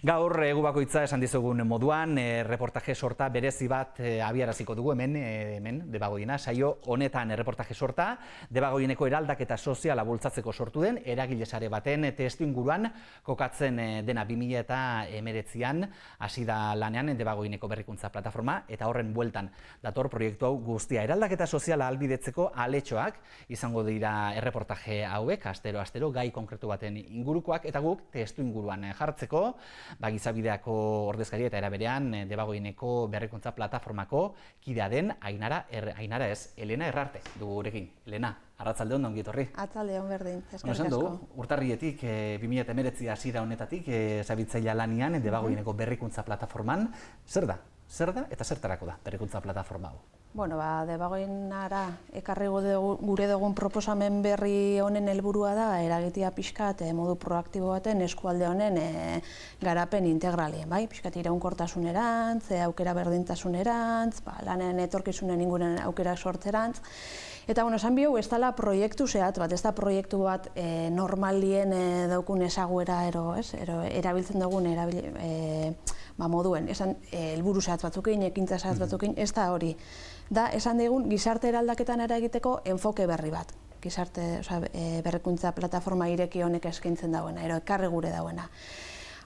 Gaur egu bakoitza esan dizugun moduan, reportaje sorta berezi bat abiaraziko dugu hemen Debagoiena. Saio honetan reportaje sorta, Debagoieneko eraldaketa soziala bultzatzeko sortu den, eragile sare baten testuinguruan kokatzen dena 2019an hasi da lanean Debagoieneko berrikuntza plataforma, eta horren bueltan dator proiektu hau guztia. Eraldaketa soziala ahalbidetzeko aletxoak izango dira erreportaje hauek, astero gai konkretu baten ingurukoak, eta guk testuinguruan jartzeko, Gizabideako ordezkaria eta era berean Debagoieneko berrikuntza plataformako kidea den Elena Errarte dugu gurekin. Elena, arratsalde on, ongi etorri. Arratsalde on berdin, eskerrik asko. asko. Urtarrietik 2019 hasiera honetatik zabiltzaile lanean Debagoieneko berrikuntza plataforman. Zer da eta zertarako da berrikuntza plataforma hau? Bueno, Debagoienara ekarri gure dugun proposamen berri honen helburua da eragitea pixkat modu proaktibo baten eskualde honen garapen integralien, bai? Pixkat iraunkortasunerantz, aukera berdintasunerantz, lanean etorkizunen inguruan aukera sortzerantz. Eta, esan bihau, ez dela proiektu zehat bat, ez da proiektu bat normalien daukun ezaguera erabiltzen dugun moduen, helburu zehatz batzukin, ekintza zehatz batzukin, ez da hori. Da, esan digun, gizarte eraldaketan eragiteko enfoke berri bat. Gizarte berrikuntza plataforma ireki honek eskaintzen dauena, ekarri gure dauena.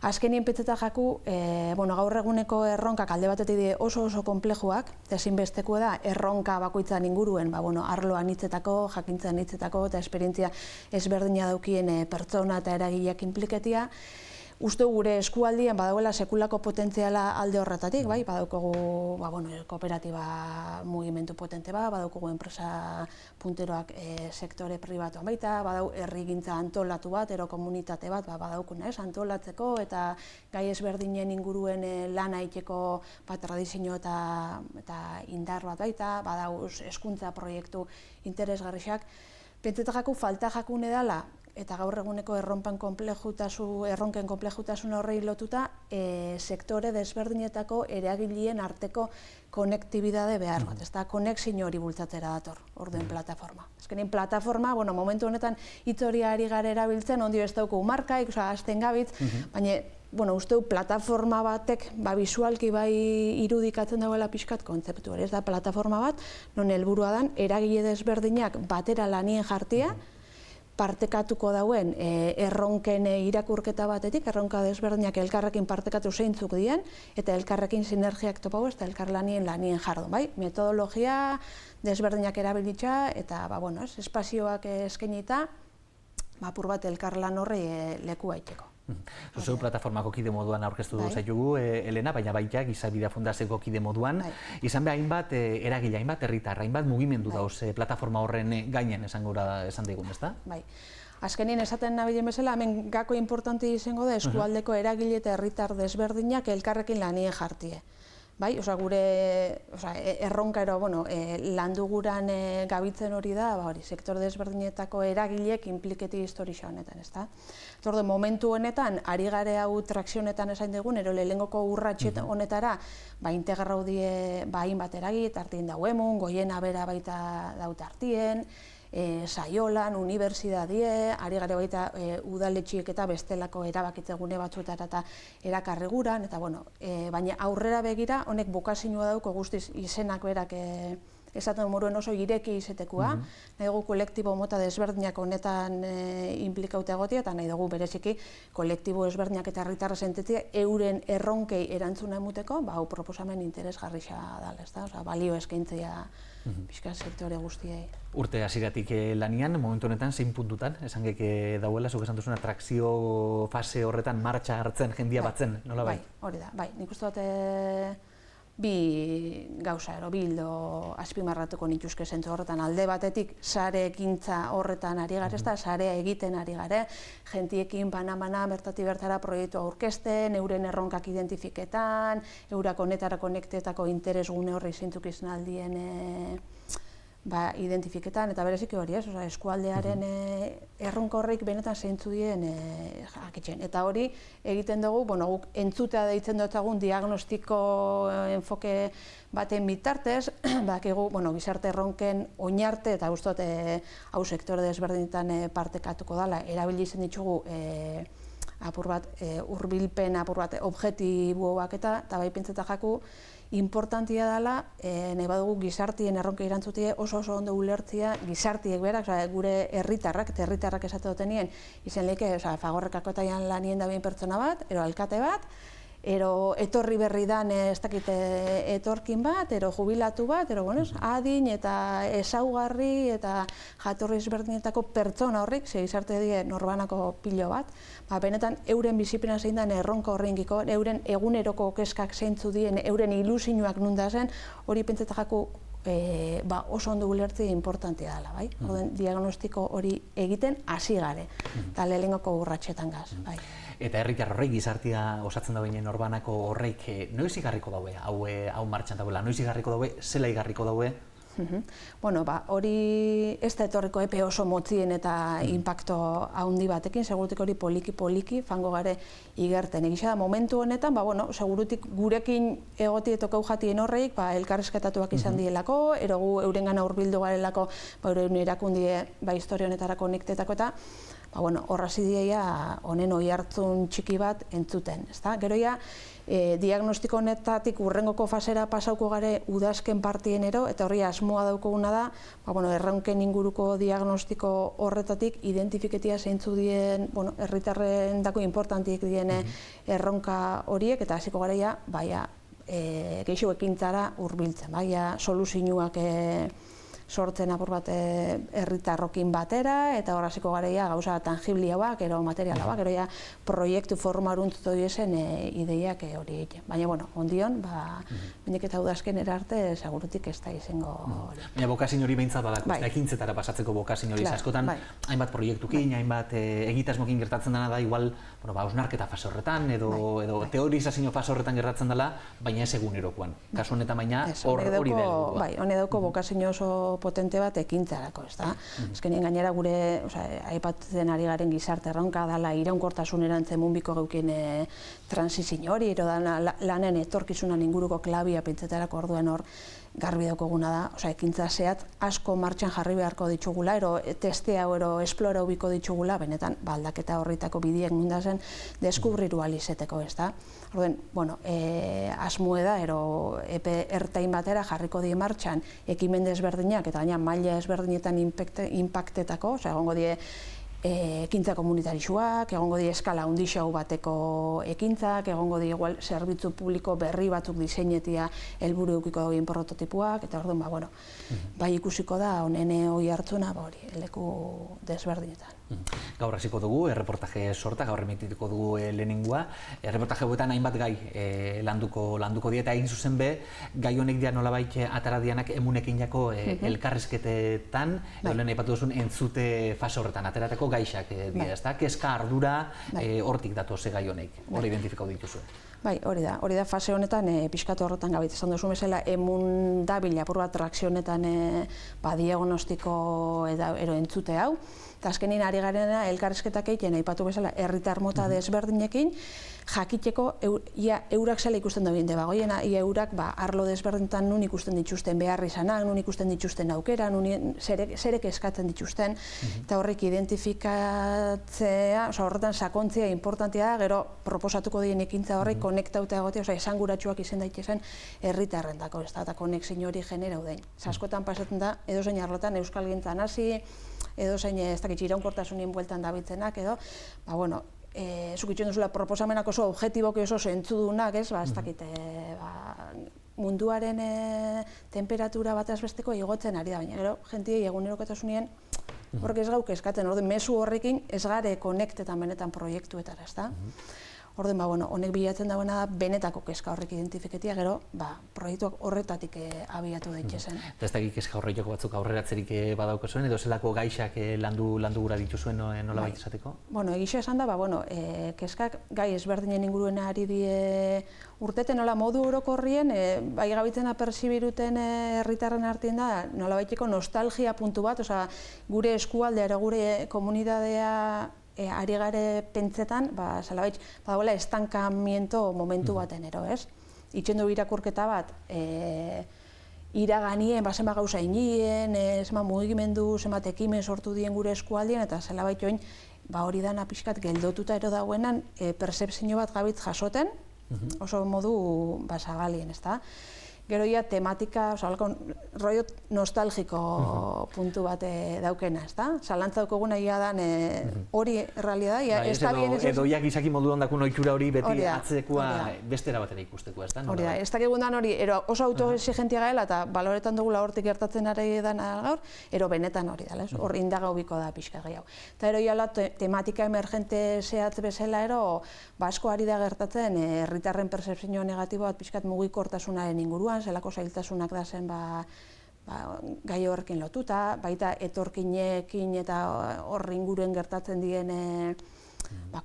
Azkenien petzeta jaku, gaur eguneko erronkak alde batetik oso konplejuak, eta ezinbesteko da erronka bakoitzan inguruen, arloan hitzetako, jakintzan hitzetako, eta esperientzia ezberdina daukien pertsona eta eragileak inpliketia. Uste gure eskualdian badagoela sekulako potentziala alde horretatik, badaukagu kooperatiba mugimendu potente bat, badaukagu enpresa punteroak sektore pribatuan baita, badau herrigintza antolatu bat, komunitate bat, badaukuna antolatzeko eta gai ezberdinen inguruen lana egiteko tradizio eta indar bat baita, badau hezkuntza proiektu interesgarriak. Pentsetako falta jakune dela, eta gaur eguneko erronken konplejutasun horrei lotuta sektore desberdinetako eragileen arteko konektibidade behar bat, ez da konexio hori bultzatzera dator, orduen plataforma. Ezkenin plataforma, momentu honetan hitz hori ari gara erabiltzen, ondio ez dauku markaik, hasten gabitz, baina usteu plataforma batek bisualki irudikatzen dagoela pixkat kontzeptu hori, ez da plataforma bat, non helburua dan, eragile desberdinak batera lanien jartia, partekatuko dauen erronken irakurketa batetik, erronka desberdinak elkarrekin partekatu zeintzuk dien, eta elkarrekin sinergiak topau eta elkarlanien jardun, metodologia desberdinak erabilitza, eta espazioak eskainita, apur bat elkarlan horri leku haiteko. Zuzeu plataformako kide moduan aurkeztu zaitugu, Elena, baina baita Gizabidea Fundazioko kide moduan. Izan behar hainbat eragile, hainbat herritar, hainbat mugimendu dauz plataforma horren gainen esan digun, ez da? Bai. Azkenien esaten nabilen bezala, hemen gako importanti izango da eskualdeko eragile eta herritar desberdinak elkarrekin lanien jartie. Gure erronka landuguran gabitzen hori da, sektor desberdinetako eragileek inpliketi historia honetan, ez da? Momentu honetan, ari gare hau trakzionetan esain dugun, lehengoko urratxet honetara, integrau die hainbat eragile, tartien dago emun, goiena bera baita daut artien, saiolan, unibertsidadie, ari gare baita udaletxiek eta bestelako erabakitze gune batzuetara eta erakarreguran, baina aurrera begira, honek bokazioa dauko guztiz izenak berak esaten moruen oso ireki izetekua, nahi dugu kolektibo mota desberdinak honetan inplikauta egotia, eta nahi dugu bereziki kolektibo desberdinak eta herritarra sentetzia euren erronkei erantzuna emuteko, hau proposamen interesgarria dala, ez da, balio eskaintzea pixka sektore guztiei. Urte hasieratik lanian, momentu honetan, zein puntutan, esan geke dauela, zuk esan duzuna trakzio fase horretan martxa hartzen, jendia batzen, nola bai? Hori da, nik uste dut bi gauza, bildo azpimarratuko nituzke zentzu horretan. Alde batetik, sare ekintza horretan ari gare, ez da, sarea egiten ari gare, jentiekin bana-bana bertatik bertara proiektu aurkezten, euren erronkak identifiketan, eurak honetara konektetako interesgune horri zeintzuk izan aldien identifiketan, eta bereziki hori, eskualdearen erronka horreik benetan zeintzu dien jakitzen. Eta hori egiten dugu, guk entzutea deitzen dutzagun diagnostiko enfoke baten bitartez, gizarte erronken oinarte, eta guztot hau sektore desberdinetan partekatuko dela, erabili zen ditugu apur bat hurbilpen, apur bat objektiboak eta bai pentseta jaku importantia dela, nahi badugu gizartien erronka irantzutie oso ondo ulertzia gizartiek berak, gure herritarrak, eta herritarrak esate dutenien, izen leke, Fagorrekakotaian lanien da bien pertsona bat, ero alkate bat, ero etorri berri dan ez dakite etorkin bat, ero jubilatu bat, ero adin eta ezaugarri eta jatorri ezberdinetako pertsona horrik, ze gizarte die norbanako pilo bat, benetan euren bizipena zein den erronka horrenkiko, euren eguneroko keskak zeintzu dien, euren ilusinuak nunda zen, hori pentsetako oso ondo ulertzea importantea dela, bai? Diagnostiko hori egiten hasi gare, eta lehenengoko urratxetan gaz, bai. Eta herritar horrek, gizartia osatzen da binen norbanako horrek, noiz igarriko daue, hau martxan dagoela, noiz igarriko daue, zela igarriko daue? Bueno, hori ez da etorriko epe oso motzien eta impacto handi batekin, segurutik hori poliki fango gare igerten. Egisa da, momentu honetan, segurutik gurekin egoti etokau jatien horreik, elkarrezketatuak izan dielako, erogu eurengana hurbildu garelako, euren erakundie historia honetarako niktetako eta, horrazi diea honen oi hartzun txiki bat entzuten. Gero diagnostiko honetatik urrengoko fasera pasauko gare udazken partien ero, eta horri asmoa daukoguna da, erronken inguruko diagnostiko horretatik identifiketia zeintzu dien, herritarren dako importantiek dien erronka horiek, eta hasiko gareia, geixo ekintzara hurbiltzen, soluzioak sortzen apur bat herritarrokin batera, eta horraziko gareia gauza tangibliauak, ero materialauak, ero proiektu formaruntzutu diesen ideiak hori egiten. Baina, ondion, minik eta udazken erarte, segurutik ez da izango hori. Baina bokazin hori behintzat badako, ekintzetara pasatzeko bokazin hori askotan, hainbat proiektukin, hainbat egitasmokin gertatzen dena da, igual, hausnarketa fase horretan, edo teorizazio fase horretan gertatzen dela, baina ez egunerokoan. Kasu honetan baina hori da. Bai, honi dauko bokazin oso potente bat ekintzarako, ez da? Ezkenien gainera gure, aipatzen ari garen gizarte erronka dela iraunkortasun erantzen munbiko geukien transizin hori, ero lanen etorkizunan inguruko klabia pentsetarako orduan hor garbi daukoguna da, ekintza zehat asko martxan jarri beharko ditugula, ero testea ero esplora ubiko ditugula, benetan aldaketa horritako bidiek mundazen deskubriru alizeteko, ez da? Orduan, asmue da, ero epe ertain batera jarriko die martxan ekimen desberdinak, eta gaina maila ezberdinetan impactetako, egongo die ekintza komunitarixuak, egongo di eskala handixau bateko ekintzak, egongo di igual zerbitzu publiko berri batzuk diseinetia helburu edukiko dagoen prototipuak, eta orduan, bai ikusiko da honen oi hartzuna, leku desberdinetan. Gaur hasiko dugu, erreportaje sorta, gaur emitituko dugu lehenengua. Erreportaje hauetan hainbat gai landuko die, eta egin zuzen be, gai honek dira nolabait atara dianak emunekin jako elkarrizketetan, lehen aipatu duzun entzute fase horretan, aterateko gaixak dira, ezta? Kezka, ardura, hortik datoz gai honek, hori identifikau dituzu. Bai, hori da fase honetan, pixkatu horretan gabit, esan duzu bezala, emun dabil apur bat trakzio honetan diagnostiko ero entzute hau, eta azkenin ari garena elkarrizketak egiten aipatu bezala herritar mota desberdinekin, jakiteko eurak zela ikusten da binte, goiena eurak arlo desberdinetan nun ikusten dituzten behar izanak, nun ikusten dituzten aukera, zerek eskatzen dituzten, eta horrek identifikatzea, horretan sakontzea importantea da, gero proposatuko dien ekintza horrek konektauta egotea, esanguratsuak izen daitezen herritarren dako, eta konexio hori generau den. Askotan pasatzen da, edozein arlotan euskal gintzan hasi, edozein ez dakit iraunkortasunien bueltan dabiltzenak, edo, zuk itxuen duzula proposamenak oso objetiboki oso zentzudunak, ez dakit, munduaren temperatura bat azbesteko igotzen ari da, baina gero, jentiei egunerokotasunien horrek ez gauk eskatzen, mezu horrekin ez gare konektetan benetan proiektuetara, ez da? Orduan, honek bilatzen dagoena da benetako kezka horrek identifiketia, gero, proiektuak horretatik abiatu daitezen. Eta ez dakik kezka horretako batzuk aurreratzerik badauko zuen, edo zelako gaixak landu gura dituzuen nola baita esateko? Egisa esan da, kezkak gai ezberdinen inguruen ari die urteten nola modu orokorrien, bai gabitzen apersibiruten herritarren artien da, nola baiteko nostalgia puntu bat, gure eskualdea, gure komunitatea ari gare pentsetan, salabait, badagoela estankamiento momentu baten ero, ez? Itxendu irakurketa bat, iraganien, zenbat gauza inien, zenbat mugimendu, zenbat ekimen sortu dien gure eskualdien, eta salabait join, ba hori dana pixkat geldotuta ero dagoenan percepzio bat gabitz jasoten, oso modu zabalien, ezta? Gero ja tematika, rollo nostalgiko puntu bat daukena, ezta? Zalantza daukaguna ia dan hori realidad, ez da bien ez... Edo ja gizaki modu ondako noitura hori beti atzekoa bestera batera ikusteko, ezta? Hori da, ez dakigundan hori, oso autoexigentia gaela eta baloretan dugula hortik gertatzen ari dana gaur, ero benetan hori da, hor indaga ubiko da pixka gehiago. Eta ero jala tematika emergente zehatz bezala ero, asko ari da gertatzen herritarren percepzio negatibo bat pixkat mugikortasunaren inguruan, zelako zailtasunak da zen gai horrekin lotuta, baita etorkinekin eta horri inguruen gertatzen diren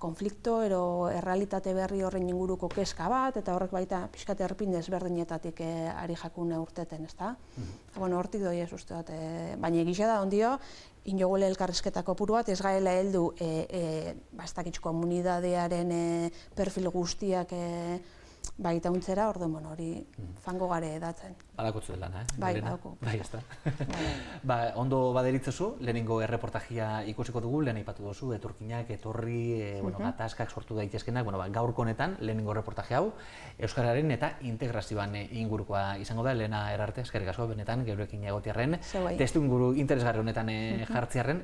konflikto ero errealitate berri horren inguruko kezka bat, eta horrek baita pixkat erpin desberdinetatik ari jakune urteten, ezta? Hortik doi ez uste dut, baina egisa da ondio, inogule elkarrizketako puru bat, ez gaela heldu ez dakitz komunidadearen perfil guztiak baita untzera, orduan hori fango gare edatzen. Badakotzu dela, Bai, badako. Bai, ez da. Ondo baderitzezu, lehenengo erreportajia ikusiko dugu, lehen aipatu duzu, etorkinak, etorri, gatazkak sortu daitezkenak, gaurko honetan, lehenengo erreportajia hau, Euskararen eta integrazioan ingurukoa izango da, Elena Herarte, eskerrik asko, benetan, geurekin egotiarren, testu inguru interesgarri honetan jartziarren.